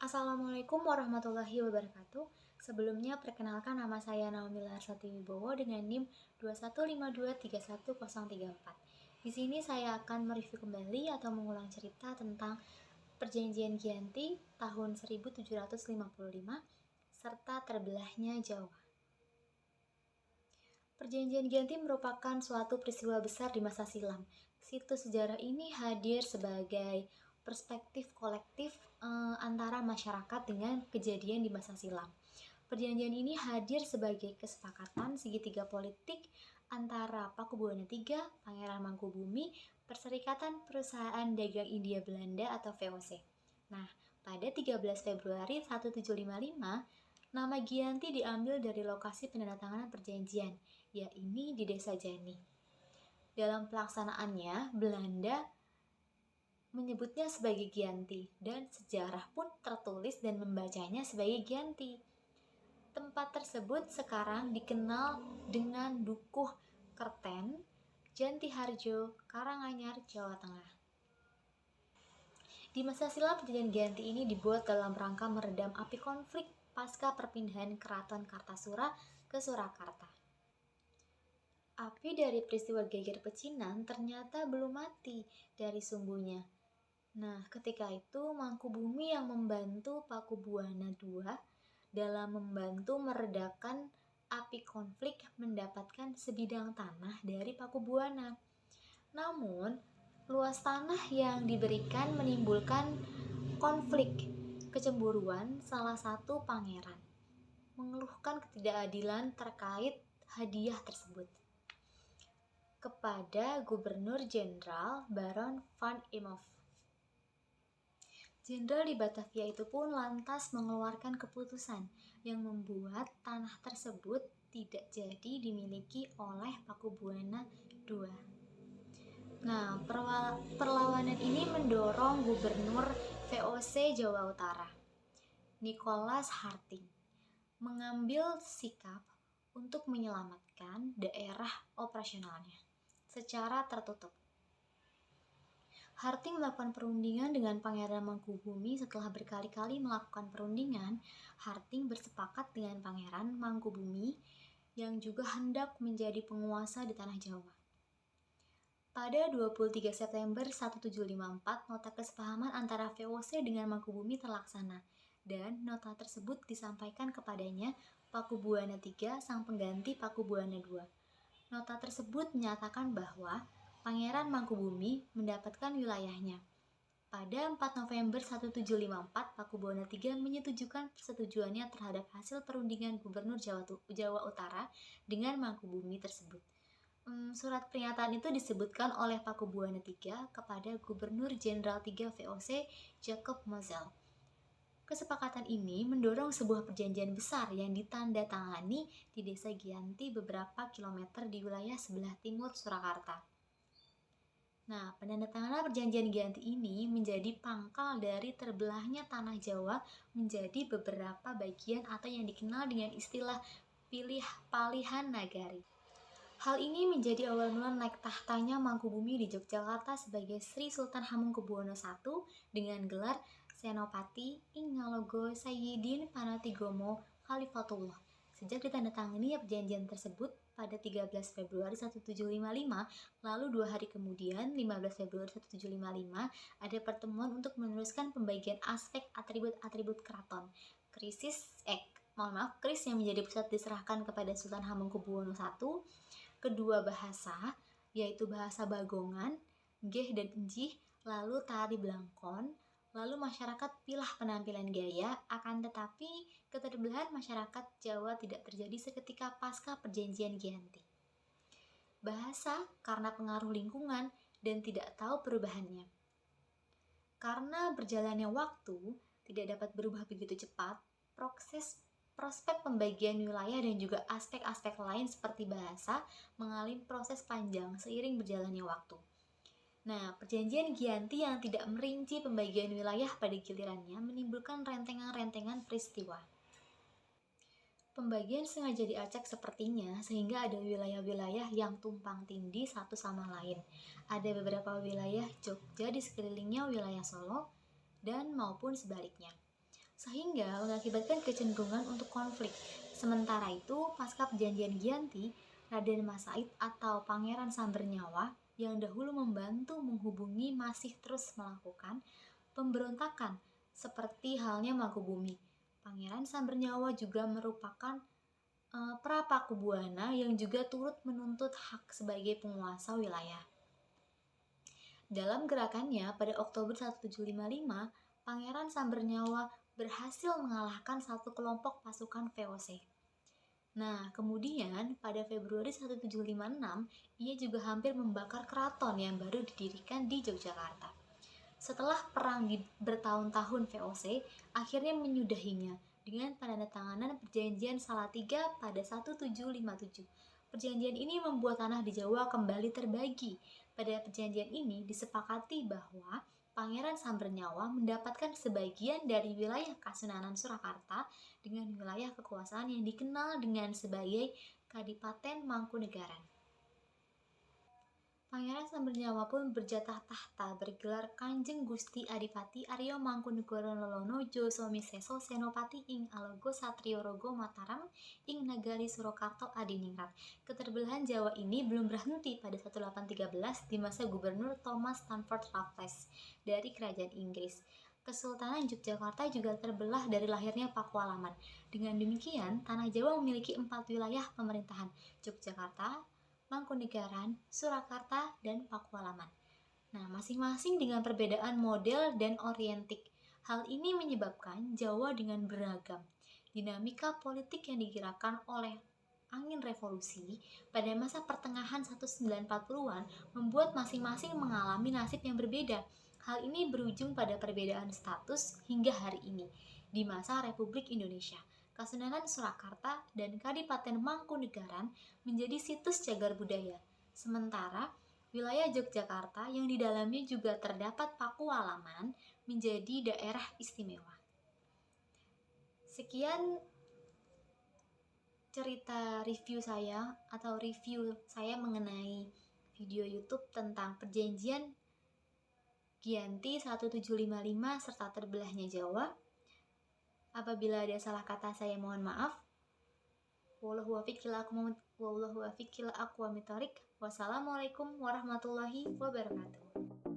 Assalamualaikum warahmatullahi wabarakatuh. Sebelumnya perkenalkan nama saya Naomi Larsati Wibowo dengan NIM 215231034. Di sini saya akan mereview kembali atau mengulang cerita tentang Perjanjian Giyanti tahun 1755 serta terbelahnya Jawa. Perjanjian Giyanti merupakan suatu peristiwa besar di masa silam. Situs sejarah ini hadir sebagai perspektif kolektif antara masyarakat dengan kejadian di masa silam. Perjanjian ini hadir sebagai kesepakatan segitiga politik antara Pakubuwana III, Pangeran Mangkubumi, Perserikatan Perusahaan Dagang India Belanda atau VOC. Nah, pada 13 Februari 1755, nama Giyanti diambil dari lokasi penandatanganan perjanjian, yaitu di Desa Jani. Dalam pelaksanaannya, Belanda menyebutnya sebagai Giyanti, dan sejarah pun tertulis dan membacanya sebagai Giyanti. Tempat tersebut sekarang dikenal dengan Dukuh Kerten, Jantiharjo, Karanganyar, Jawa Tengah. Di masa silam, perjanjian Giyanti ini dibuat dalam rangka meredam api konflik pasca perpindahan Keraton Kartasura ke Surakarta. Api dari peristiwa Geger Pecinan ternyata belum mati dari sumbunya. Nah, ketika itu Mangkubumi yang membantu Pakubuwana II dalam membantu meredakan api konflik mendapatkan sebidang tanah dari Pakubuwana. Namun, luas tanah yang diberikan menimbulkan konflik kecemburuan salah satu pangeran, mengeluhkan ketidakadilan terkait hadiah tersebut kepada Gubernur Jenderal Baron van Imhoff. Jenderal di Batavia itu pun lantas mengeluarkan keputusan yang membuat tanah tersebut tidak jadi dimiliki oleh Pakubuwana II. Nah, perlawanan ini mendorong Gubernur VOC Jawa Utara, Nicholas Harting, mengambil sikap untuk menyelamatkan daerah operasionalnya secara tertutup. Harting melakukan perundingan dengan Pangeran Mangkubumi. Setelah berkali-kali melakukan perundingan, Harting bersepakat dengan Pangeran Mangkubumi yang juga hendak menjadi penguasa di tanah Jawa. Pada 23 September 1754, nota kesepahaman antara VOC dengan Mangkubumi terlaksana, dan nota tersebut disampaikan kepadanya Pakubuwana III, sang pengganti Pakubuwana II. Nota tersebut menyatakan bahwa Pangeran Mangkubumi mendapatkan wilayahnya. Pada 4 November 1754, Pakubuwana III menyetujukan persetujuannya terhadap hasil perundingan Gubernur Jawa Utara dengan Mangkubumi tersebut. Surat pernyataan itu disebutkan oleh Pakubuwana III kepada Gubernur Jenderal III VOC Jacob Mozel. Kesepakatan ini mendorong sebuah perjanjian besar yang ditandatangani di Desa Giyanti beberapa kilometer di wilayah sebelah timur Surakarta. Nah, penandatanganan perjanjian Giyanti ini menjadi pangkal dari terbelahnya tanah Jawa menjadi beberapa bagian atau yang dikenal dengan istilah palihan nagari. Hal ini menjadi awal mula naik tahtanya Mangkubumi di Yogyakarta sebagai Sri Sultan Hamengkubuwono I dengan gelar Senopati ing Ngalogo Sayyidin Panatigomo Khalifatullah. Sejak ditandatangani perjanjian tersebut pada 13 Februari 1755, lalu 2 hari kemudian, 15 Februari 1755, ada pertemuan untuk meneruskan pembagian aspek atribut-atribut keraton. Kris yang menjadi pusat diserahkan kepada Sultan Hamengkubuwono I. Kedua bahasa, yaitu bahasa Bagongan, Geh dan Enjih, lalu tari Blangkon, lalu masyarakat pilah penampilan gaya, akan tetapi keterbelahan masyarakat Jawa tidak terjadi seketika pasca perjanjian Giyanti. Bahasa karena pengaruh lingkungan dan tidak tahu perubahannya. Karena berjalannya waktu tidak dapat berubah begitu cepat, prospek pembagian wilayah dan juga aspek-aspek lain seperti bahasa mengalami proses panjang seiring berjalannya waktu. Nah, perjanjian Giyanti yang tidak merinci pembagian wilayah pada gilirannya menimbulkan rentengan-rentengan peristiwa. Pembagian sengaja diacak sepertinya sehingga ada wilayah-wilayah yang tumpang tindih satu sama lain. Ada beberapa wilayah Jogja di sekelilingnya wilayah Solo dan maupun sebaliknya. sehingga mengakibatkan kecenderungan untuk konflik. Sementara itu, pasca perjanjian Giyanti, Raden Mas Said atau Pangeran Sambernyawa yang dahulu membantu menghubungi masih terus melakukan pemberontakan seperti halnya Mangkubumi. Pangeran Sambernyawa juga merupakan Prapaku Buwana yang juga turut menuntut hak sebagai penguasa wilayah. Dalam gerakannya pada Oktober 1755, Pangeran Sambernyawa berhasil mengalahkan satu kelompok pasukan VOC. Nah, kemudian pada Februari 1756, ia juga hampir membakar keraton yang baru didirikan di Yogyakarta. Setelah perang bertahun-tahun VOC, akhirnya menyudahinya dengan penandatanganan Perjanjian Salatiga pada 1757. Perjanjian ini membuat tanah di Jawa kembali terbagi. Pada perjanjian ini disepakati bahwa Pangeran Sambernyawa mendapatkan sebagian dari wilayah Kasunanan Surakarta dengan wilayah kekuasaan yang dikenal dengan sebagai Kadipaten Mangkunegaran. Pangeran Sambernyawa pun berjatah tahta bergelar Kanjeng Gusti Adipati Arya Mangkunegara Lelono Joso Miseso Senopati ing Alogo Satrio Rogo Mataram ing Nagari Surakarta Adiningrat. Keterbelahan Jawa ini belum berhenti pada 1813 di masa Gubernur Thomas Stamford Raffles dari Kerajaan Inggris. Kesultanan Yogyakarta juga terbelah dari lahirnya Pakualaman. Dengan demikian, Tanah Jawa memiliki 4 wilayah pemerintahan: Yogyakarta, Mangkunegaran, Surakarta, dan Pakualaman. Nah, masing-masing dengan perbedaan model dan orientik. Hal ini menyebabkan Jawa dengan beragam. Dinamika politik yang digerakkan oleh angin revolusi pada masa pertengahan 1940-an membuat masing-masing mengalami nasib yang berbeda. Hal ini berujung pada perbedaan status hingga hari ini di masa Republik Indonesia. Kasunanan Surakarta dan Kadipaten Mangkunegaran menjadi situs cagar budaya. Sementara wilayah Yogyakarta yang di dalamnya juga terdapat Pakualaman menjadi daerah istimewa. Sekian cerita review saya mengenai video YouTube tentang Perjanjian Giyanti 1755 serta terbelahnya Jawa. Apabila ada salah kata saya mohon maaf. Wallahu a'lam. Wassalamualaikum warahmatullahi wabarakatuh.